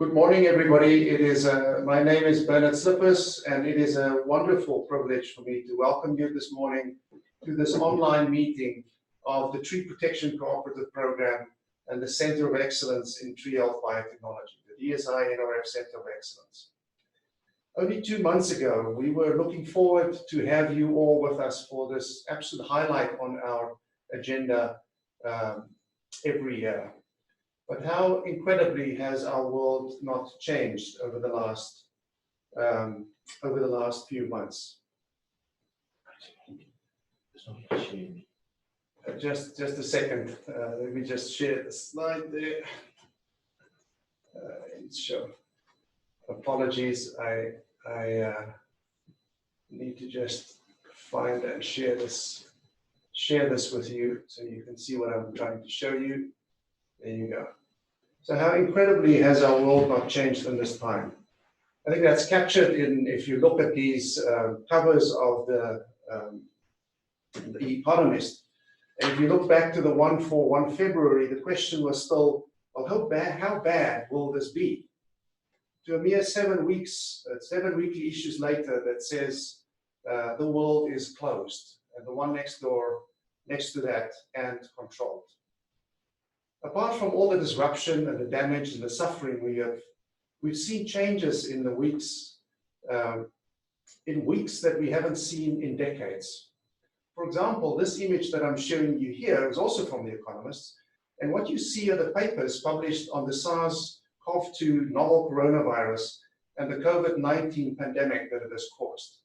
Good morning, everybody. My name is Bernard Slippers, and it is a wonderful privilege for me to welcome you this morning to this online meeting of the Tree Protection Co-operative Programme and the Centre of Excellence in Tree Health Biotechnology, the DSI NRF Centre of Excellence. Only 2 months ago, we were looking forward to have you all with us for this absolute highlight on our agenda every year. But how incredibly has our world not changed over the last few months? Just a second. Let me just share the slide there. Sure. Apologies. I need to just find and share this with you so you can see what I'm trying to show you. There you go. So how incredibly has our world not changed in this time? I think that's captured in, if you look at these covers of the Economist, and if you look back to the one for 1 February, the question was still, well, how bad will this be? To a mere 7 weeks, 7 weekly issues later, that says the world is closed, and the one next to that, and controlled. Apart from all the disruption and the damage and the suffering we've seen changes in the weeks, that we haven't seen in decades. For example, this image that I'm showing you here is also from The Economist, and what you see are the papers published on the SARS-CoV-2 novel coronavirus and the COVID-19 pandemic that it has caused.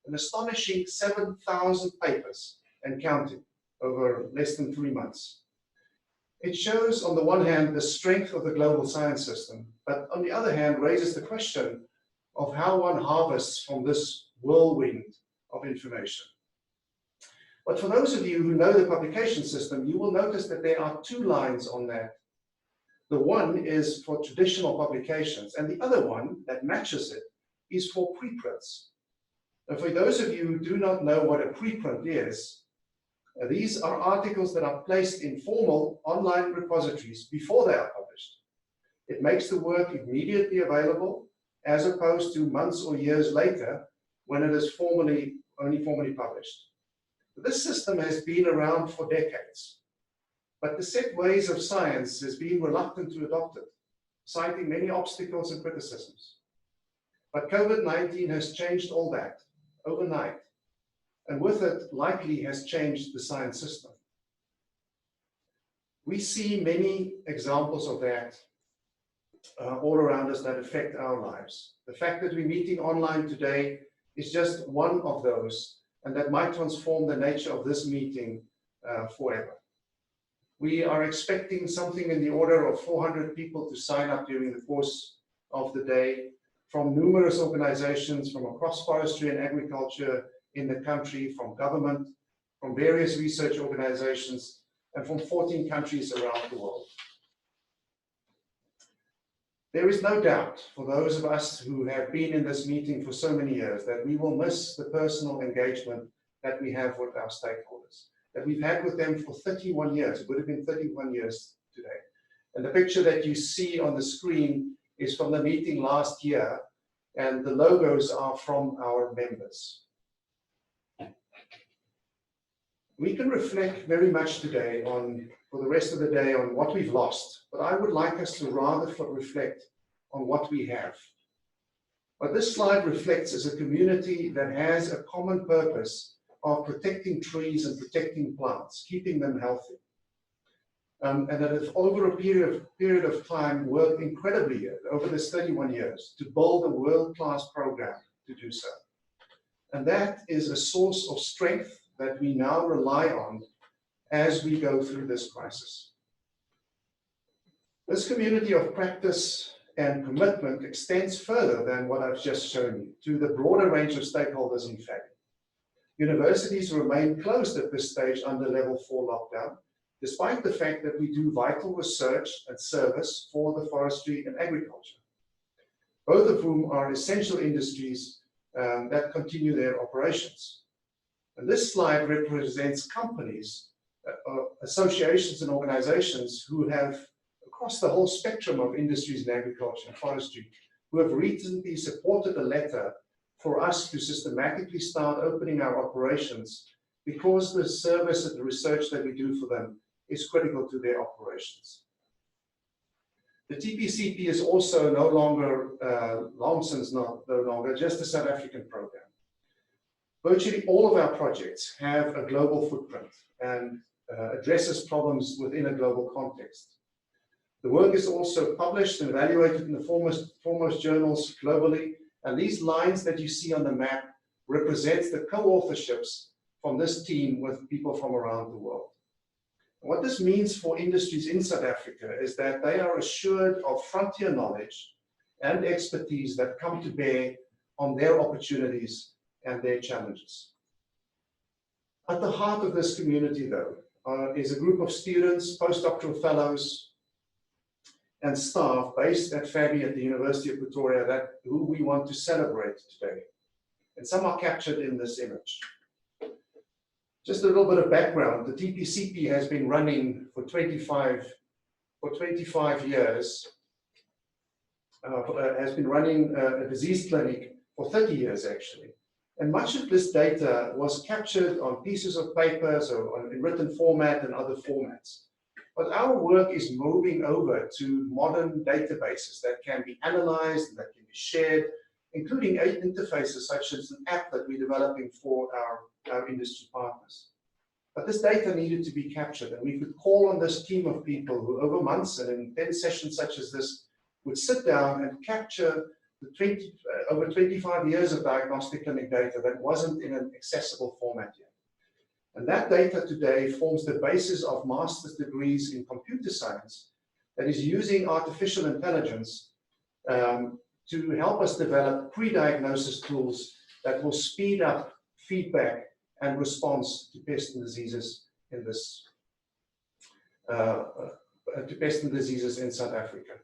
An astonishing 7,000 papers and counting over less than 3 months. It shows, on the one hand, the strength of the global science system, but on the other hand, raises the question of how one harvests from this whirlwind of information. But for those of you who know the publication system, you will notice that there are 2 lines on that. The one is for traditional publications, and the other one that matches it is for preprints. And for those of you who do not know what a preprint is, these are articles that are placed in formal online repositories before they are published. It makes the work immediately available, as opposed to months or years later when it is only formally published. This system has been around for decades, but the set ways of science has been reluctant to adopt it, citing many obstacles and criticisms. But COVID-19 has changed all that overnight, and with it likely has changed the science system. We see many examples of that all around us that affect our lives. The fact that we're meeting online today is just one of those, and that might transform the nature of this meeting forever. We are expecting something in the order of 400 people to sign up during the course of the day from numerous organizations from across forestry and agriculture in the country, from government, from various research organizations, and from 14 countries around the world. There is no doubt for those of us who have been in this meeting for so many years that we will miss the personal engagement that we have with our stakeholders, that we've had with them for 31 years. It would have been 31 years today. And the picture that you see on the screen is from the meeting last year, and the logos are from our members. We can reflect very much today for the rest of the day on what we've lost, but I would like us to rather reflect on what we have. What this slide reflects is a community that has a common purpose of protecting trees and protecting plants, keeping them healthy. And that have over a period of time worked incredibly over this 31 years to build a world-class program to do so. And that is a source of strength that we now rely on as we go through this crisis. This community of practice and commitment extends further than what I've just shown you to the broader range of stakeholders in FABI. Universities remain closed at this stage under level 4 lockdown, despite the fact that we do vital research and service for the forestry and agriculture, both of whom are essential industries that continue their operations. And this slide represents companies, associations and organizations who have across the whole spectrum of industries in agriculture and forestry who have recently supported a letter for us to systematically start opening our operations because the service and the research that we do for them is critical to their operations. The TPCP is also no longer, long since no longer, just a South African program. Virtually all of our projects have a global footprint and addresses problems within a global context. The work is also published and evaluated in the foremost journals globally, and these lines that you see on the map represent the co-authorships from this team with people from around the world. What this means for industries in South Africa is that they are assured of frontier knowledge and expertise that come to bear on their opportunities and their challenges. At the heart of this community, though, is a group of students, postdoctoral fellows, and staff based at FABI at the University of Pretoria who we want to celebrate today. And some are captured in this image. Just a little bit of background, the TPCP has been running for 25 years, has been running a disease clinic for 30 years actually. And much of this data was captured on pieces of paper, so in written format and other formats. But our work is moving over to modern databases that can be analyzed and that can be shared, including interfaces such as an app that we're developing for our industry partners. But this data needed to be captured, and we could call on this team of people who over months and in 10 sessions such as this would sit down and capture the over 25 years of diagnostic clinic data that wasn't in an accessible format yet. And that data today forms the basis of master's degrees in computer science that is using artificial intelligence to help us develop pre-diagnosis tools that will speed up feedback and response to pests and diseases in this in South Africa.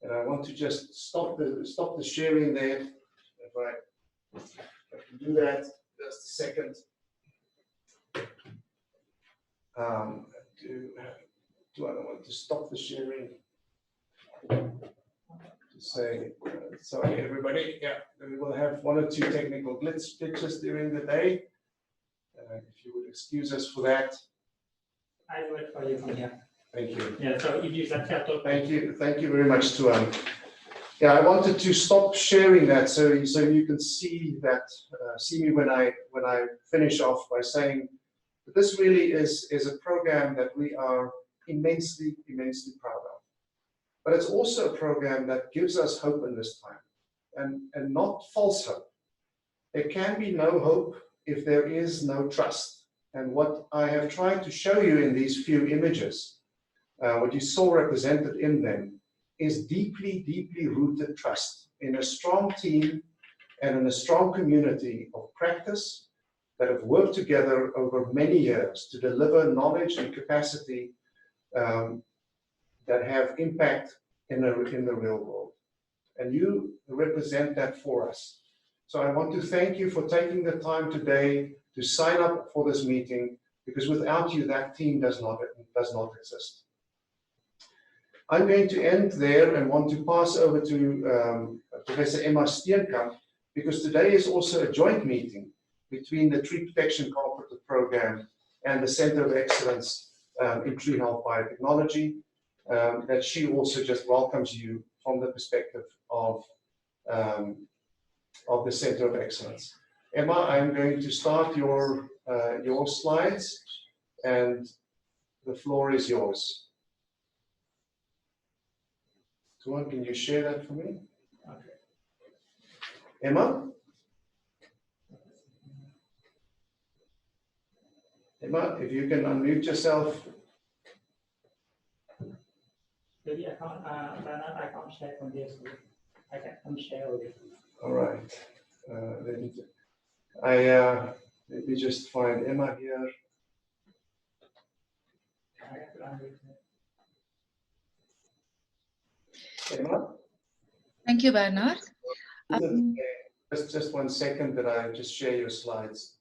And I want to just stop the sharing there. If I can do that, just a second. Do I want to stop the sharing? To say, sorry everybody, yeah, we will have one or two technical glitches during the day. If you would excuse us for that. I will for you from here. Thank you. Yeah, so if you can help. Thank you very much, Tuan. Yeah, I wanted to stop sharing that so you can see that see me when I finish off by saying that this really is a program that we are immensely proud of. But it's also a program that gives us hope in this time, and not false hope. There can be no hope if there is no trust. And what I have tried to show you in these few images, what you saw represented in them, is deeply rooted trust in a strong team and in a strong community of practice that have worked together over many years to deliver knowledge and capacity that have impact in the real world. And you represent that for us. So I want to thank you for taking the time today to sign up for this meeting, because without you, that team does not exist. I'm going to end there and want to pass over to Professor Emma Steenkamp, because today is also a joint meeting between the Tree Protection Co-operative Programme and the Centre of Excellence in Tree Health Biotechnology, that she also just welcomes you from the perspective of the Centre of Excellence. Emma, I'm going to start your slides, and the floor is yours. Tuan, can you share that for me? Okay. Emma? Emma, if you can unmute yourself. Maybe I can't share from this. I can share with you. All right. Let me just find Emma here. Emma? Thank you, Bernard. Just 1 second that I just share your slides.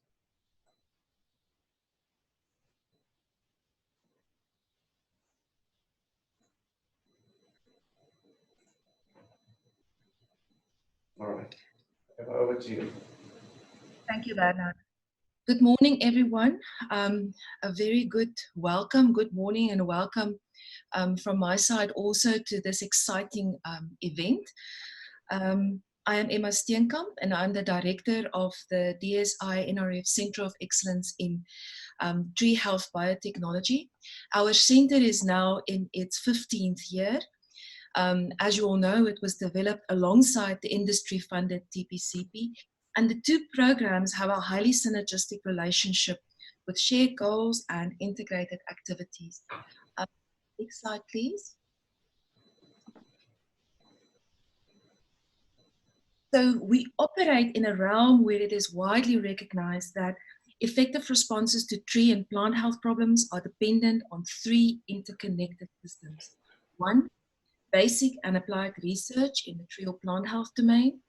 All right. Over to you. Thank you, Bernard. Good morning, everyone. A very good welcome, good morning and welcome from my side also to this exciting event. I am Emma Steenkamp and I'm the Director of the DSI NRF Centre of Excellence in Tree Health Biotechnology. Our centre is now in its 15th year. As you all know, it was developed alongside the industry-funded TPCP, and the two programs have a highly synergistic relationship with shared goals and integrated activities. Next slide, please. So we operate in a realm where it is widely recognized that effective responses to tree and plant health problems are dependent on three interconnected systems. One, basic and applied research in the tree or plant health domain.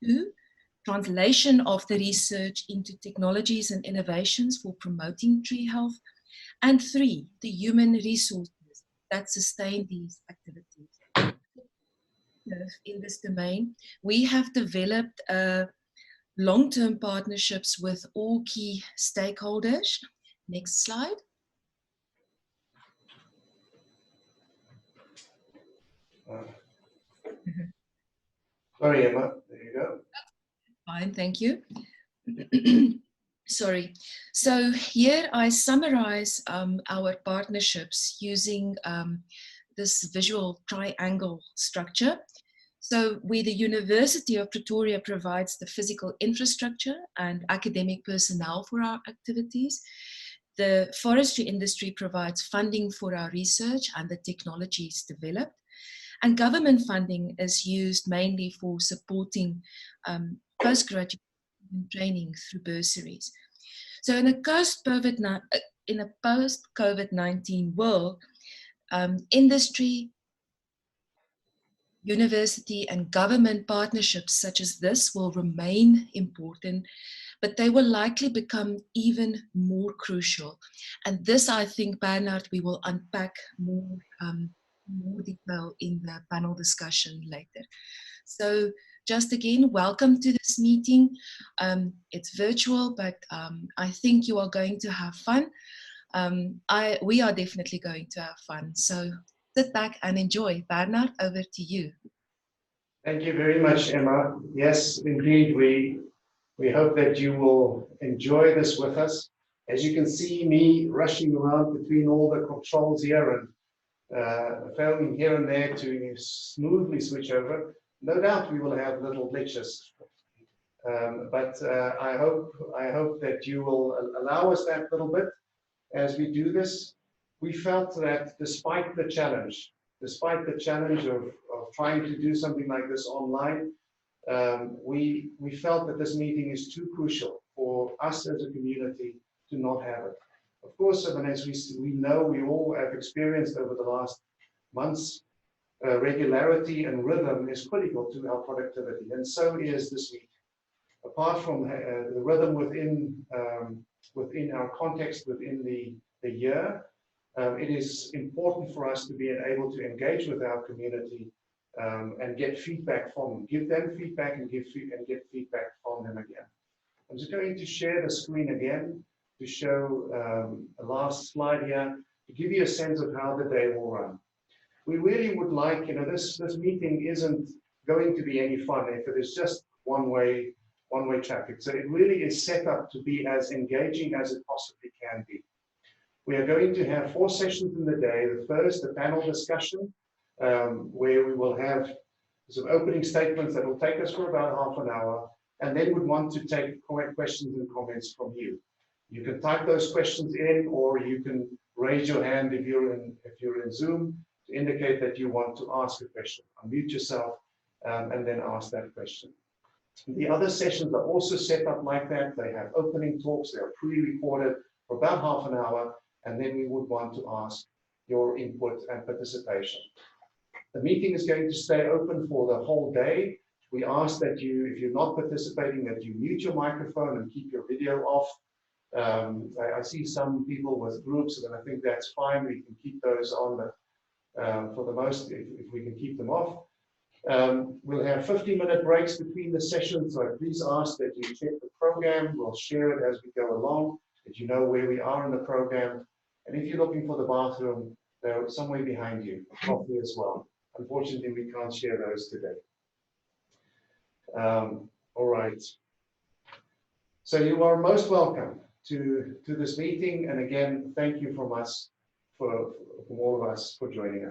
Two, translation of the research into technologies and innovations for promoting tree health. And three, the human resources that sustain these activities. In this domain, we have developed long-term partnerships with all key stakeholders. Next slide. Sorry, Emma. There you go. Fine, thank you. Sorry. So here I summarize our partnerships using this visual triangle structure. So where the University of Pretoria provides the physical infrastructure and academic personnel for our activities, the forestry industry provides funding for our research and the technologies developed, and government funding is used mainly for supporting postgraduate training through bursaries. So in a post-COVID-19 world, industry, university and government partnerships such as this will remain important, but they will likely become even more crucial. And this, I think, Bernard, we will unpack more detail in the panel discussion later. So just again, welcome to this meeting. It's virtual, but I think you are going to have fun. We are definitely going to have fun. So sit back and enjoy. Bernard, over to you. Thank you very much, Emma. Yes, indeed, we hope that you will enjoy this with us. As you can see me rushing around between all the controls here and failing here and there to smoothly switch over. No doubt we will have little glitches, but I hope that you will allow us that little bit as we do this. We felt that despite the challenge of trying to do something like this online, we felt that this meeting is too crucial for us as a community to not have it. Of course, I mean, as we know, we all have experienced over the last months, regularity and rhythm is critical to our productivity, and so is this week. Apart from the rhythm within our context within the year, it is important for us to be able to engage with our community and get feedback from them, give them feedback and get feedback from them again. I'm just going to share the screen again to show a last slide here to give you a sense of how the day will run. We really would like, this meeting isn't going to be any fun if it is just one-way traffic. So it really is set up to be as engaging as it possibly can be. We are going to have 4 sessions in the day. The first, the panel discussion, where we will have some opening statements that will take us for about half an hour, and then we'd want to take questions and comments from you. You can type those questions in, or you can raise your hand if you're in Zoom to indicate that you want to ask a question. Unmute yourself and then ask that question. The other sessions are also set up like that. They have opening talks. They are pre-recorded for about half an hour, and then we would want to ask your input and participation. The meeting is going to stay open for the whole day. We ask that you, if you're not participating, that you mute your microphone and keep your video off. I see some people with groups, and I think that's fine. We can keep those on, but for the most, if we can keep them off. We'll have 15-minute breaks between the sessions, so please ask that you check the program. We'll share it as we go along, that you know where we are in the program. And if you're looking for the bathroom, they're somewhere behind you, coffee as well. Unfortunately, we can't share those today. All right. So you are most welcome to this meeting. And again, thank you from us, from all of us, for joining us.